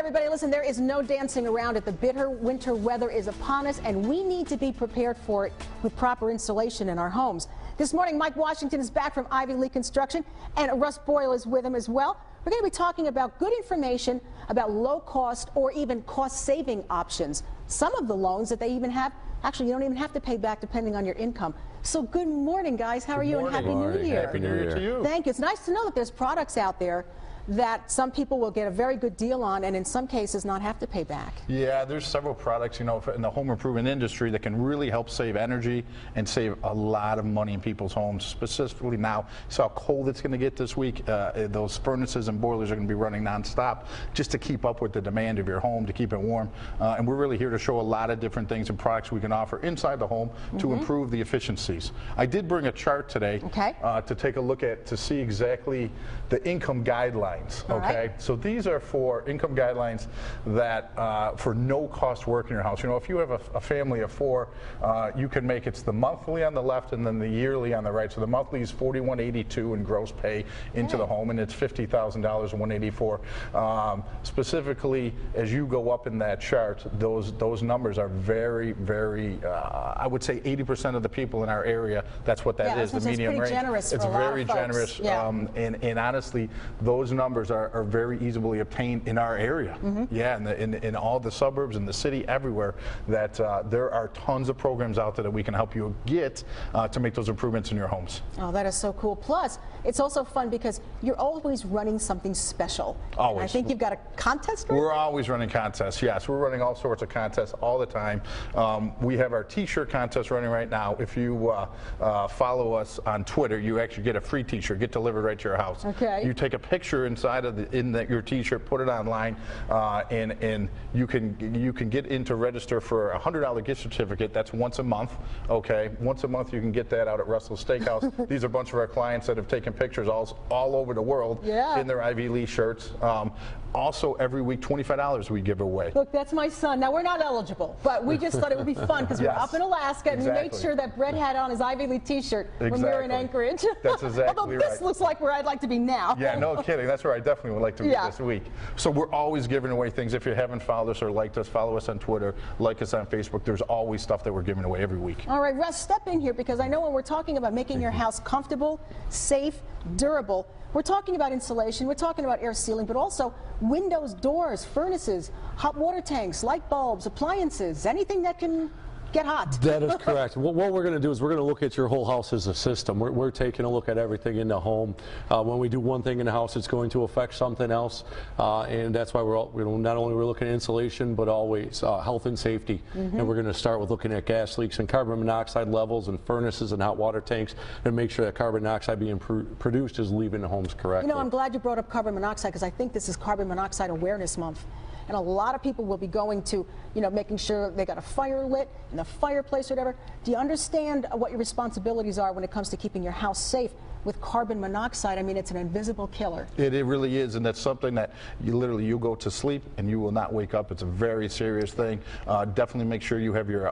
everybody, listen, there is no dancing around it. The bitter winter weather is upon us, and we need to be prepared for it with proper insulation in our homes. This morning, Mike Washington is back from Ivy Lee Construction, and Russ Boyle is with him as well. We're going to be talking about good information about low-cost or even cost-saving options. Some of the loans that they even have, actually, you don't even have to pay back depending on your income. So good morning, guys. How are you? And Happy New Year. Happy New Year to you. Thank you. It's nice to know that there's products out there that some people will get a very good deal on, and in some cases not have to pay back. Yeah, there's several products, you know, in the home improvement industry that can really help save energy and save a lot of money in people's homes. Specifically now, you saw how cold it's going to get this week. Those furnaces and boilers are going to be running nonstop just to keep up with the demand of your home, to keep it warm. And we're really here to show a lot of different things and products we can offer inside the home to improve the efficiencies. I did bring a chart today to take a look at to see exactly the income guidelines. Okay, so these are for income guidelines that for no cost work in your house. You know, if you have a family of four, you can make it's the monthly on the left and then the yearly on the right. So the monthly is $41.82 in gross pay into the home, and it's $50,000 and $184. Specifically, as you go up in that chart, those numbers are very, very. I would say 80% of the people in our area, that's what that is. The medium range. It's very generous, and honestly, those numbers are very easily obtained in our area. Yeah, in all the suburbs, in the city, everywhere, that there are tons of programs out there that we can help you get to make those improvements in your homes. Oh, that is so cool. Plus, it's also fun because you're always running something special. Always. And I think you've got a contest right We're always running contests, yes. We're running all sorts of contests all the time. We have our t-shirt contest running right now. If you follow us on Twitter, you actually get a free t-shirt, get delivered right to your house. Okay. You take a picture inside of your t-shirt, put it online, and you can get in to register for a $100 gift certificate. That's once a month. Okay, once a month you can get that out at Russell's Steakhouse. These are a bunch of our clients that have taken pictures all over the world in their Ivy Lee shirts. Also, every week, $25 we give away. Look, that's my son. Now, we're not eligible, but we just thought it would be fun because we're up in Alaska, and we made sure that Brett had on his Ivy Lee t-shirt when we were in Anchorage. That's exactly Although this looks like where I'd like to be now. Yeah, no kidding. That's where I definitely would like to be this week. So we're always giving away things. If you haven't followed us or liked us, follow us on Twitter, like us on Facebook. There's always stuff that we're giving away every week. All right, Russ, step in here because I know when we're talking about making your house comfortable, safe, durable, we're talking about insulation, we're talking about air sealing, but also windows, doors, furnaces, hot water tanks, light bulbs, appliances, anything that can get hot. That is correct. What we're going to do is we're going to look at your whole house as a system. We're taking a look at everything in the home. When we do one thing in the house, it's going to affect something else, and that's why we're not only looking at insulation, but always health and safety. And we're going to start with looking at gas leaks and carbon monoxide levels and furnaces and hot water tanks, and make sure that carbon monoxide being produced is leaving the homes correctly. You know, I'm glad you brought up carbon monoxide because I think this is Carbon Monoxide Awareness Month. And a lot of people will be going to, you know, making sure they got a fire lit in the fireplace or whatever. Do you understand what your responsibilities are when it comes to keeping your house safe with carbon monoxide? I mean, it's an invisible killer. It really is, and that's something that you go to sleep and you will not wake up. It's a very serious thing. Definitely make sure you have your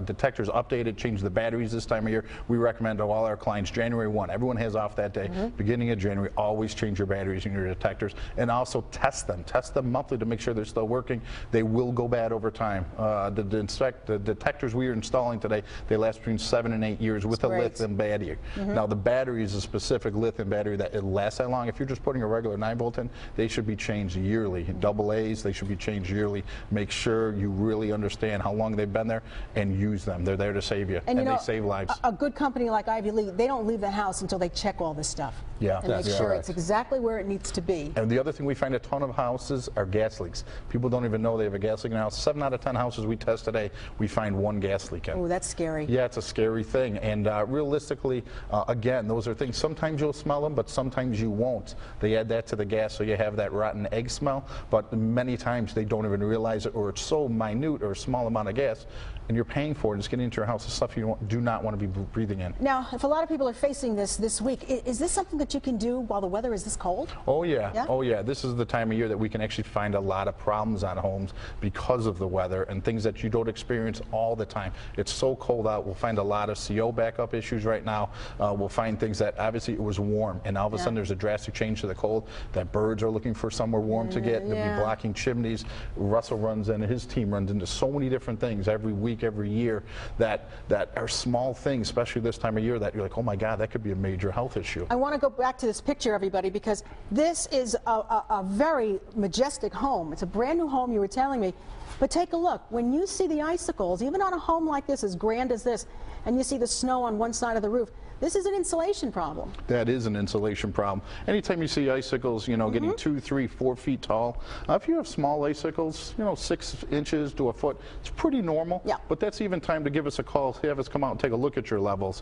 detectors updated. Change the batteries this time of year. We recommend to all our clients January 1. Everyone has off that day. Beginning of January, always change your batteries and your detectors, and also test them. Test them monthly to make sure they're still working. They will go bad over time. The detectors we are installing today, they last between 7 and 8 years with a lithium battery. Now the battery is a specific lithium battery that it lasts that long. If you're just putting a regular 9-volt in, they should be changed yearly. Double A's, they should be changed yearly. Make sure you really understand how long they've been there and use them. They're there to save you, and they save lives. A good company like Ivy Lee, they don't leave the house until they check all this stuff. Yeah, and make sure it's exactly where it needs to be. And the other thing we find a ton of houses are gas leaks. People don't even know they have a gas leak in their house. 7 out of 10 houses we test today, we find one gas leak in. Oh, that's scary. Yeah, it's a scary thing. And realistically, again, those are things, sometimes you'll smell them, but sometimes you won't. They add that to the gas so you have that rotten egg smell, but many times they don't even realize it, or it's so minute or a small amount of gas, and you're paying for it. It's getting into your house. It's stuff you do not want to be breathing in. Now, if a lot of people are facing this week, is this something that you can do while the weather is this cold? Oh yeah. Oh yeah. This is the time of year that we can actually find a lot of problems on homes because of the weather and things that you don't experience all the time. It's so cold out. We'll find a lot of CO backup issues right now. we'll find things that obviously it was warm, and all of a sudden there's a drastic change to the cold, that birds are looking for somewhere warm to get. They'll be blocking chimneys. Russell runs and his team runs into so many different things every week, every year that are small things, especially this time of year, that you're like, oh my God, that could be a major health issue. I want to go back to this picture, everybody, because this is a very majestic home. It's a brand new home, you were telling me. But take a look. When you see the icicles, even on a home like this, as grand as this, and you see the snow on one side of the roof, this is an insulation problem. That is an insulation problem. Anytime you see icicles, you know, getting 2, 3, 4 feet tall, if you have small icicles, you know, 6 inches to a foot, it's pretty normal. Yeah. But that's even time to give us a call, have us come out and take a look at your levels.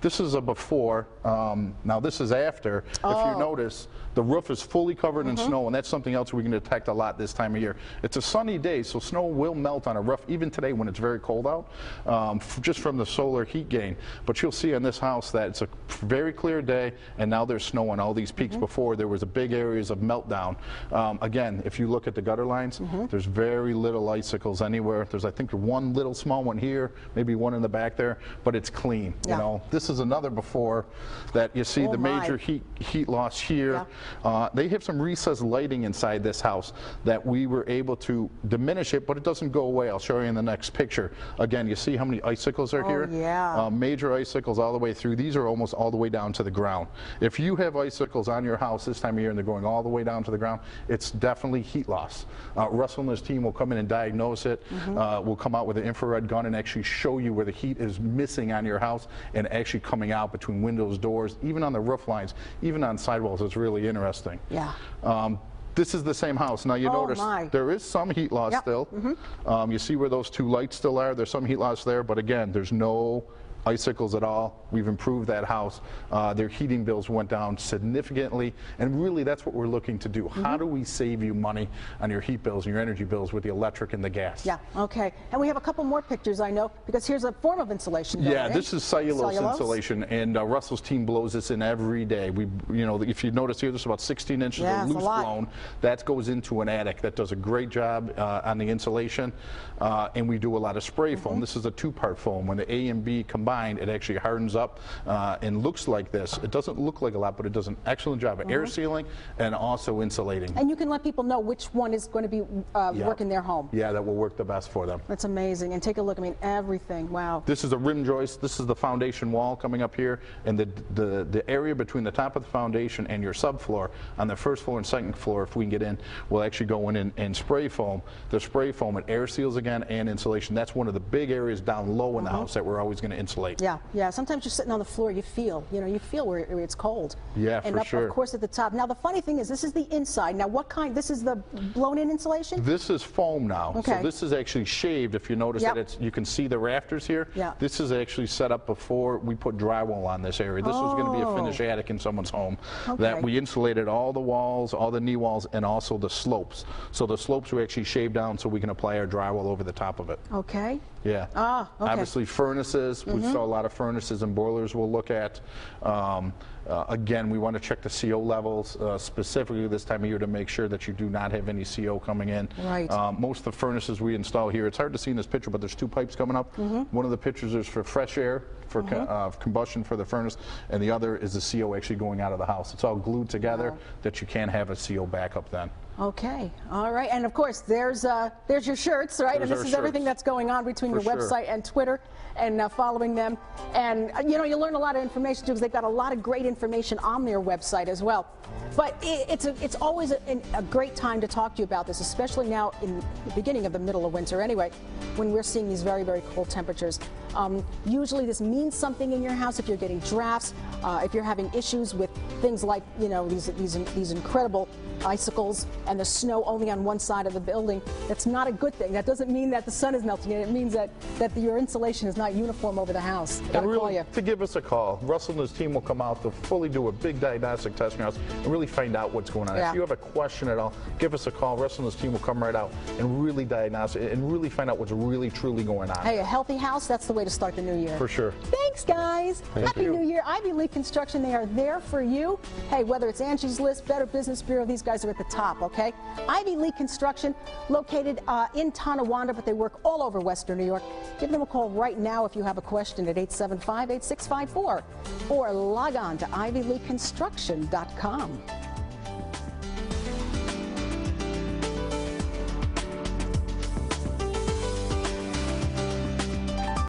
This is a before. Now this is after. If you notice, the roof is fully covered in snow, and that's something else we can detect a lot this time of year. It's a sunny day, so snow will melt on a roof, even today when it's very cold out, just from the solar heat gain. But you'll see on this house that it's a very clear day, and now there's snow on all these peaks. Before there was a big areas of meltdown. Again, if you look at the gutter lines, there's very little icicles anywhere. There's, I think, one little small one here, maybe one in the back there, but it's clean. You know, this is another before that you see the major heat loss here. They have some recessed lighting inside this house that we were able to diminish it, but it doesn't go away. I'll show you in the next picture. Again, you see how many icicles are here? Major icicles all the way through. These are almost all the way down to the ground. If you have icicles on your house this time of year and they're going all the way down to the ground, it's definitely heat loss. Russell and his team will come in and diagnose it. We'll come out with an infrared gun and actually show you where the heat is missing on your house and actually coming out between windows, doors, even on the roof lines, even on sidewalls. It's really interesting. This is the same house. Now you notice there is some heat loss still. You see where those 2 lights still are. There's some heat loss there, but again, there's no icicles at all. We've improved that house. Their heating bills went down significantly, and really that's what we're looking to do. How do we save you money on your heat bills and your energy bills with the electric and the gas? Okay. And we have a couple more pictures, I know, because here's a form of insulation. This is cellulose insulation, and Russell's team blows this in every day. We, you know, if you notice here, there's about 16 inches of loose blown. That goes into an attic. That does a great job on the insulation, and we do a lot of spray foam. This is a 2-part foam. When the A and B combine, it actually hardens up and looks like this. It doesn't look like a lot, but it does an excellent job of air sealing and also insulating. And you can let people know which one is going to be work in their home. That will work the best for them. That's amazing. And take a look. I mean, everything. Wow. This is a rim joist. This is the foundation wall coming up here, and the area between the top of the foundation and your subfloor on the first floor and second floor, if we can get in, we'll actually go in and spray foam. The spray foam, it air seals again and insulation. That's one of the big areas down low in the house that we're always going to insulate. Sometimes you're sitting on the floor, you feel where it's cold. And of course at the top. Now the funny thing is, this is the inside. Now what kind? This is the blown-in insulation? This is foam now. So this is actually shaved. If you notice that you can see the rafters here. This is actually set up before we put drywall on this area. This was going to be a finished attic in someone's home. That we insulated all the walls, all the knee walls, and also the slopes. So the slopes were actually shaved down so we can apply our drywall over the top of it. Obviously furnaces. We saw a lot of furnaces and boilers we'll look at. Again, we want to check the CO levels specifically this time of year to make sure that you do not have any CO coming in. Most of the furnaces we install here, it's hard to see in this picture, but there's 2 pipes coming up. One of the pictures is for fresh air, for combustion for the furnace, and the other is the CO actually going out of the house. It's all glued together that you can't have a CO backup then. Okay, all right, and of course there's your shirts, right? And this is everything that's going on between your website and Twitter, and following them. And you know, you learn a lot of information too, because they've got a lot of great information on their website as well. But it's always a great time to talk to you about this, especially now in the beginning of the middle of winter anyway, when we're seeing these very, very cold temperatures. Usually this means something in your house if you're getting drafts, if you're having issues with things like, you know, these incredible icicles and the snow only on one side of the building. That's not a good thing. That doesn't mean that the sun is melting it. It means that your insulation is not uniform over the house. And really, to give us a call, Russell and his team will come out to fully do a big diagnostic test in your house and really find out what's going on. If you have a question at all, give us a call. Russell and his team will come right out and really diagnose it and really find out what's really, truly going on. Hey, a healthy house, that's the way to start the new year. For sure. Thanks, guys. Happy New Year. Ivy League Construction, they are there for you. Hey, whether it's Angie's List, Better Business Bureau, these guys are at the top. okay? Ivy League Construction, located in Tonawanda, but they work all over Western New York. Give them a call right now if you have a question at 875-8654 or log on to ivyleagueconstruction.com.